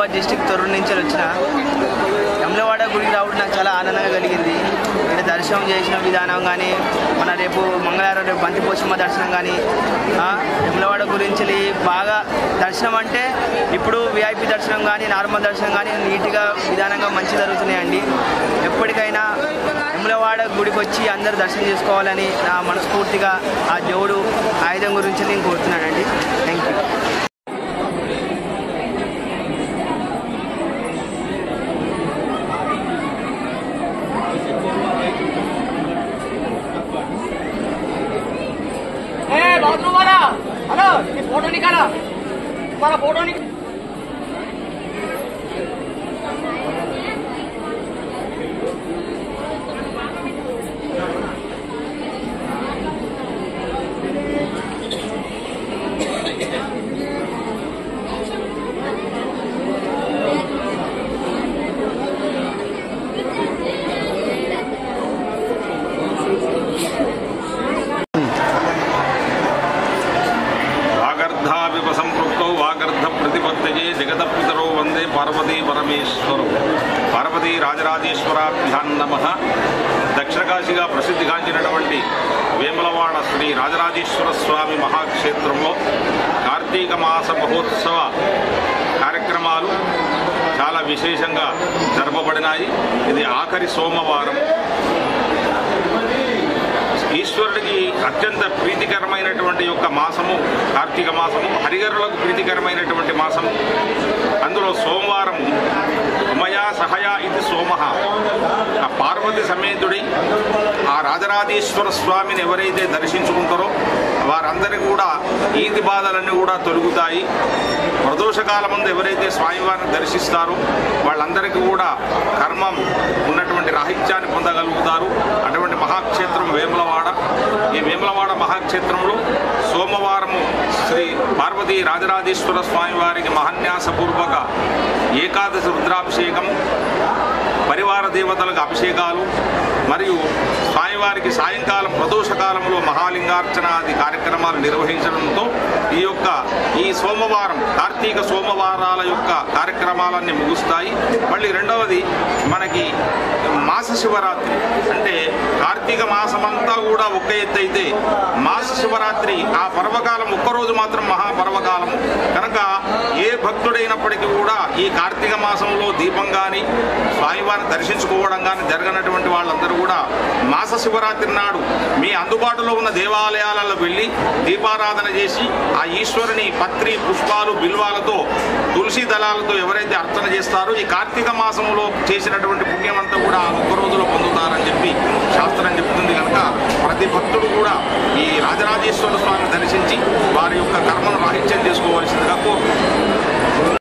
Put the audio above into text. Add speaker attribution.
Speaker 1: Mahabubabad district Thorrur నుంచి వచ్చిన వేములవాడ గుడికి రావడం నాకు చాలా ఆనందంగా కలిగింది. అంటే దర్శనం చేసిన విధానం కానీ, మన రేపు మంగళవారం రేపు బంతి పోషమ్మ దర్శనం కానీ, వేములవాడ గురించి బాగా దర్శనం అంటే ఇప్పుడు విఐపి దర్శనం కానీ నార్మల్ దర్శనం కానీ నీట్గా విధానంగా మంచి జరుగుతున్నాయండి. ఎప్పటికైనా వేములవాడ గుడికి వచ్చి అందరూ దర్శనం చేసుకోవాలని నా మనస్ఫూర్తిగా ఆ దేవుడు ఆయుధం గురించి నేను కోరుతున్నానండి. Thank you.
Speaker 2: बाथरूम वाला हेलो, ये फोटो निकाला, तुम्हारा फोटो निकाला।
Speaker 3: संपृक्तौ वागर्ध प्रतिपत्तये जगतपितरौ वंदे पार्वती परमेश्वरौ. पार्वती राजराजेश्वराभ्यां नमः. దక్షిణకాశిగా ప్రసిద్ధిగాంచినటువంటి వేములవాడ శ్రీ రాజరాజేశ్వర స్వామి మహాక్షేత్రంలో కార్తీక మాస మహోత్సవ కార్యక్రమాలు చాలా విశేషంగా జరపబడినాయి. ఇది ఆఖరి సోమవారం. ఈశ్వరుడికి అత్యంత ప్రీతికరమైనటువంటి యొక్క మాసము కార్తీక మాసము, హరిహరులకు ప్రీతికరమైనటువంటి మాసము. అందులో సోమవారం ఉమయా సహయా ఇది సోమః, ఆ పార్వతి సమేతుడి ఆ రాజరాజేశ్వర స్వామిని ఎవరైతే దర్శించుకుంటారో వారందరికీ కూడా ఈతి బాధలన్నీ కూడా తొలుగుతాయి. ప్రదోషకాల ముందు ఎవరైతే స్వామివారిని దర్శిస్తారో వాళ్ళందరికీ కూడా కర్మం ఉన్నటువంటి రాహిత్యాన్ని పొందగలుగుతారు. అటువంటి మహాక్షేత్రం వేములవాడ. ఈ వేములవాడ మహాక్షేత్రంలో సోమవారము శ్రీ పార్వతీ రాజరాజేశ్వర స్వామి వారికి మహాన్యాసపూర్వక ఏకాదశి రుద్రాభిషేకం, పరివార దేవతలకు అభిషేకాలు మరియు స్వామివారికి సాయంకాలం ప్రదోషకాలంలో మహాలింగార్చనాది కార్యక్రమాలు నిర్వహించడంతో ఈ సోమవారం కార్తీక సోమవారాల యొక్క కార్యక్రమాలన్నీ ముగుస్తాయి. మళ్ళీ రెండవది మనకి మాస శివరాత్రి. అంటే కార్తీక మాసమంతా కూడా ఒక్క ఎత్తు అయితే మాస శివరాత్రి ఆ పర్వకాలం ఒక్కరోజు మాత్రం మహాపర్వకాలము కనుక ఏ భక్తుడైనప్పటికీ కూడా ఈ కార్తీక మాసంలో దీపం కానీ స్వామివారిని దర్శించుకోవడం కానీ జరగనటువంటి వాళ్ళందరూ కూడా మాస శివరాత్రి నాడు మీ అందుబాటులో ఉన్న దేవాలయాలలో వెళ్ళి దీపారాధన చేసి ఆ ఈశ్వరుని పత్రి పుష్పాలు బిల్వాలతో తులసి దళాలతో ఎవరైతే అర్చన చేస్తారో ఈ కార్తీక మాసంలో చేసినటువంటి పుణ్యమంతా కూడా ఒక్క రోజులో పొందుతారని చెప్పి శాస్త్రం చెప్తుంది. కనుక ప్రతి భక్తుడు కూడా ఈ రాజరాజేశ్వర స్వామిని దర్శించి వారి యొక్క కర్మను రాహిత్యం చేసుకోవాల్సిందిగా కోరుకుంటున్నారు.